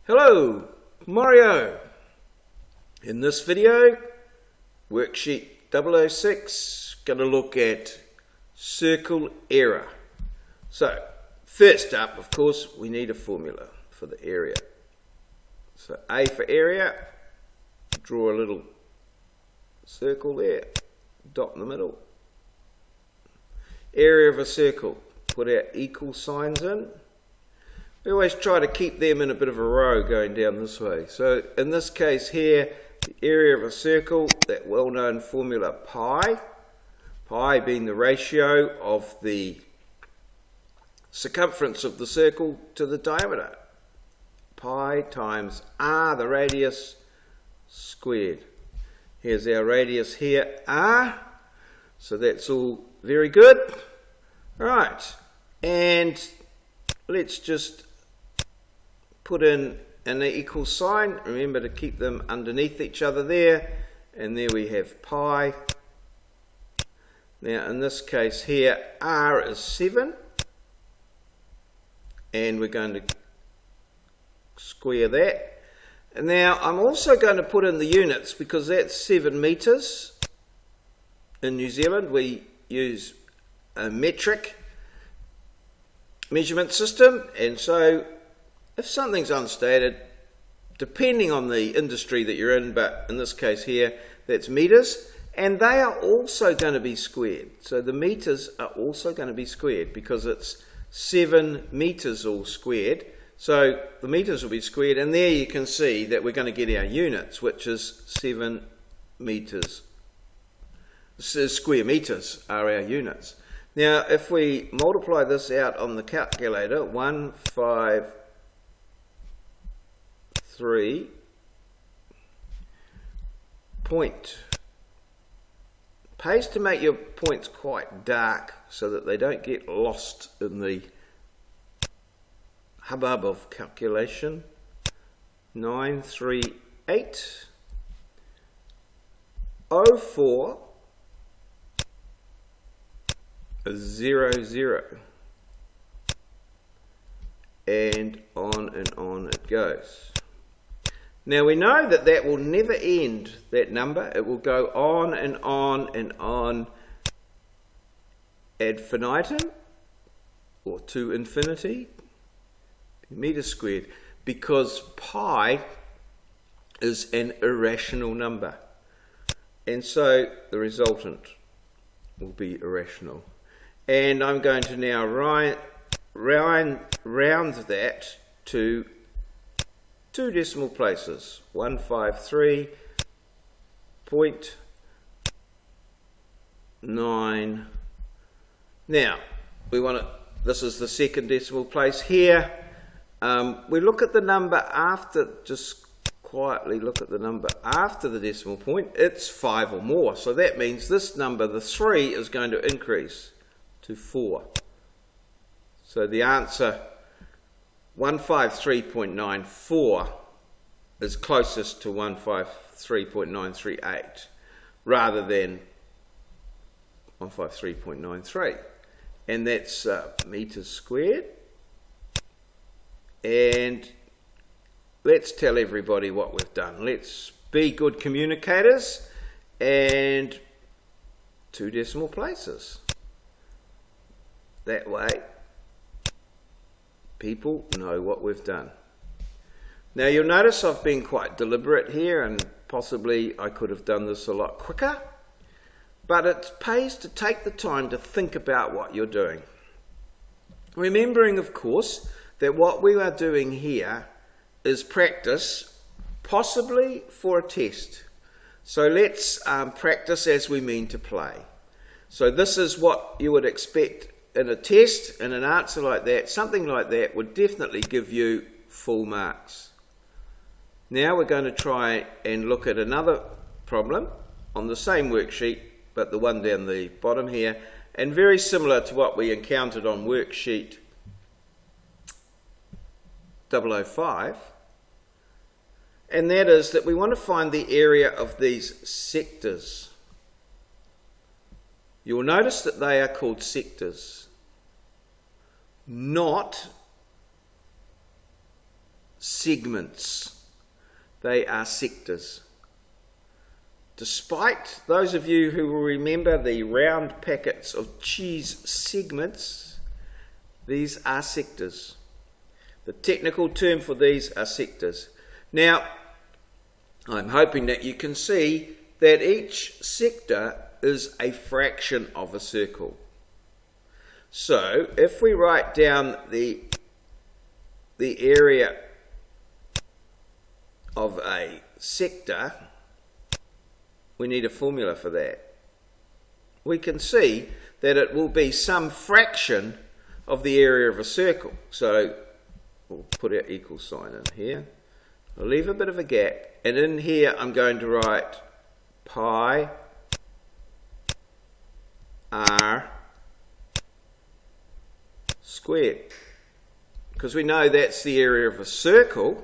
Hello, Mario. In this video, worksheet 006, going to look at circle area. So, first up, of course, we need a formula for the area. So, A for area, draw a little circle there, dot in the middle. Area of a circle, put our equal signs in. We always try to keep them in a bit of a row going down this way. So in this case here, the area of a circle, that well-known formula pi, pi being the ratio of the circumference of the circle to the diameter. Pi times r, the radius, squared. Here's our radius here, r. So that's all very good. Right, and let's just put in an equal sign. Remember to keep them underneath each other there. And there we have pi. Now in this case here, r is 7. And we're going to square that. And now I'm also going to put in the units because that's 7 meters. In New Zealand we use a metric measurement system, and so if something's unstated, depending on the industry that you're in, but in this case here, that's meters, and they are also going to be squared. So the meters are also going to be squared because it's 7 meters all squared. So the meters will be squared, and there you can see that we're going to get our units, which is 7 meters. Square meters are our units. Now, if we multiply this out on the calculator, 153 point. Pays to make your points quite dark so that they don't get lost in the hubbub of calculation. 938 04 00, and on it goes. Now we know that that will never end, that number. It will go on and on and on ad infinitum, or to infinity, meters squared, because pi is an irrational number, and so the resultant will be irrational. And I'm going to now round that to 2 decimal places, 153.9. Now, we want to, this is the second decimal place here. We look at the number after, just quietly look at the number after the decimal point. It's 5 or more, so that means this number, the 3, is going to increase to 4. So the answer 153.94 is closest to 153.938 rather than 153.93, and that's meters squared. And let's tell everybody what we've done. Let's be good communicators, and 2 decimal places. That way, people know what we've done. Now you'll notice I've been quite deliberate here, and possibly I could have done this a lot quicker, but it pays to take the time to think about what you're doing. Remembering, of course, that what we are doing here is practice, possibly for a test. So let's practice as we mean to play. So this is what you would expect in a test, and an answer like that, something like that, would definitely give you full marks. Now we're going to try and look at another problem on the same worksheet, but the one down the bottom here, and very similar to what we encountered on worksheet 005. And that is that we want to find the area of these sectors. You will notice that they are called sectors, not segments. They are sectors. Despite those of you who will remember the round packets of cheese segments, these are sectors. The technical term for these are sectors. Now, I'm hoping that you can see that each sector is a fraction of a circle. So, if we write down the area of a sector, we need a formula for that. We can see that it will be some fraction of the area of a circle. So we'll put our equal sign in here. I'll leave a bit of a gap, and in here I'm going to write pi r squared, because we know that's the area of a circle,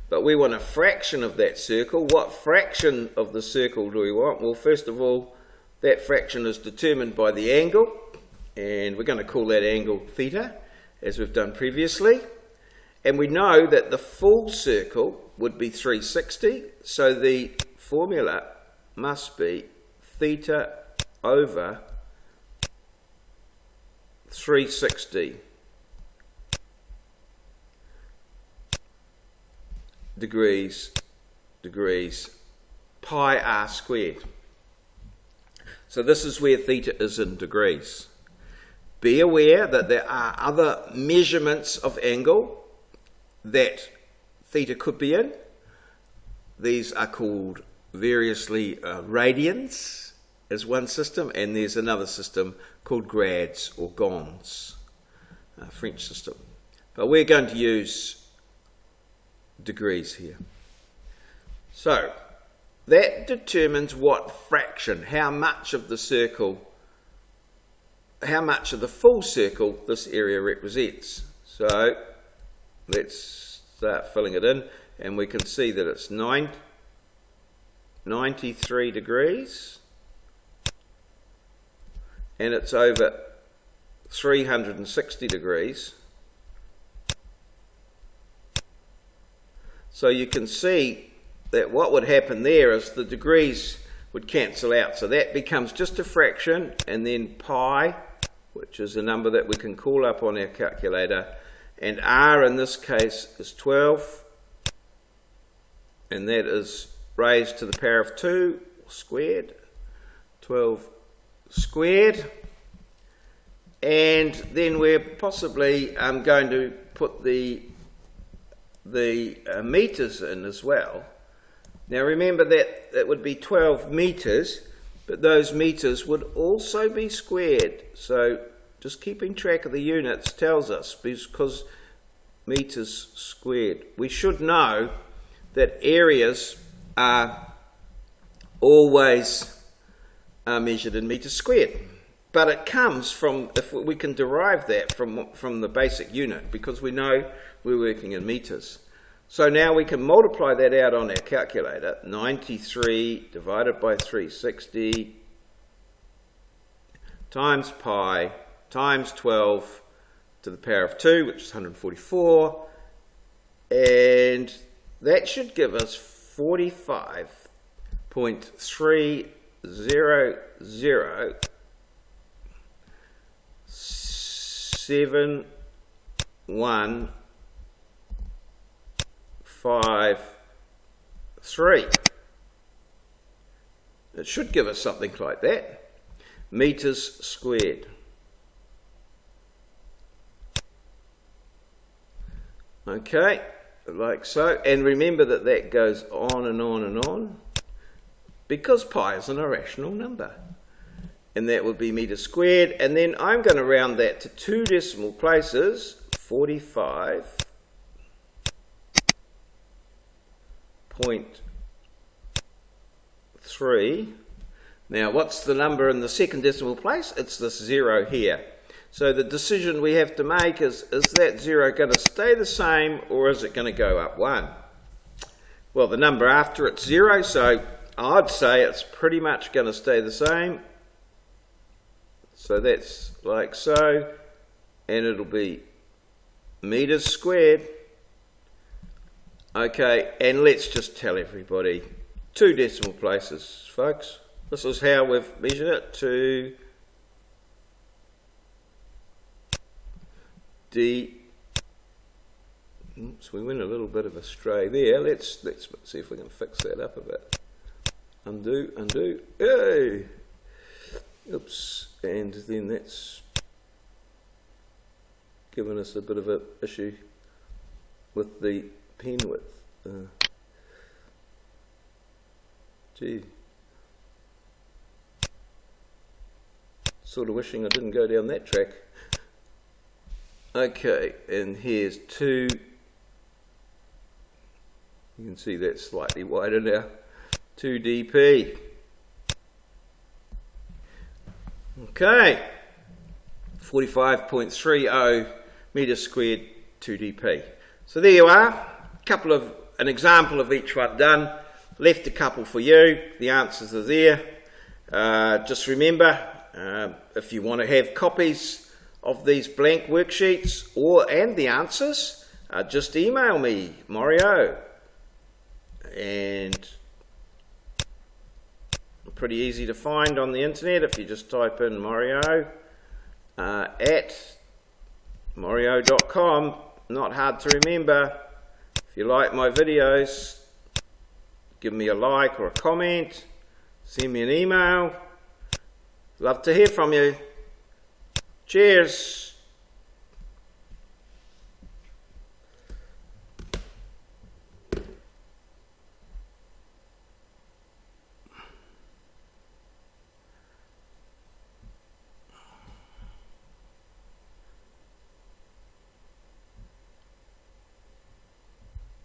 but we want a fraction of that circle. What fraction of the circle do we want? Well, first of all, that fraction is determined by the angle, and we're going to call that angle theta, as we've done previously. And we know that the full circle would be 360, so the formula must be theta over 360 degrees pi r squared. So this is where theta is in degrees. Be aware that there are other measurements of angle that theta could be in. These are called variously radians as one system, and there's another system called grads or gonds, French system. But we're going to use degrees here. So that determines what fraction, how much of the circle, how much of the full circle this area represents. So let's start filling it in, and we can see that it's 93 degrees, and it's over 360 degrees. So you can see that what would happen there is the degrees would cancel out. So that becomes just a fraction, and then pi, which is a number that we can call up on our calculator, and r in this case is 12, and that is raised to the power of 2 squared, 12 squared. And then we're possibly going to put the meters in as well. Now remember that it would be 12 meters, but those meters would also be squared. So just keeping track of the units tells us, because meters squared. We should know that areas are always measured in meters squared. But it comes from, if we can derive that from the basic unit, because we know we're working in meters. So now we can multiply that out on our calculator. 93 divided by 360 times pi times 12 to the power of 2, which is 144. And that should give us 45.37153. It should give us something like that. Meters squared. Okay, like so. And remember that that goes on and on and on, because pi is an irrational number. And that would be meters squared. And then I'm going to round that to 2 decimal places, 45.3. Now, what's the number in the second decimal place? It's this 0 here. So the decision we have to make is that 0 going to stay the same, or is it going to go up 1? Well, the number after it's 0, so I'd say it's pretty much going to stay the same. So that's like so, and it'll be meters squared Okay, and let's just tell everybody 2 decimal places, folks. This is how we've measured it, to D. Oops, we went a little bit of a stray there. Let's see if we can fix that up a bit. Undo. Hey! Oops, and then that's given us a bit of an issue with the pen width. Gee. Sort of wishing I didn't go down that track. Okay, and here's 2. You can see that's slightly wider now. 2 dp. Okay, 45.30 meters squared 2 dp. So there you are. An example of each one done. Left a couple for you. The answers are there. Just remember, if you want to have copies of these blank worksheets and the answers, just email me, Maurio. And pretty easy to find on the internet if you just type in Maurio at maurio.com. Not hard to remember. If you like my videos, give me a like or a comment, send me an email. Love to hear from you. Cheers.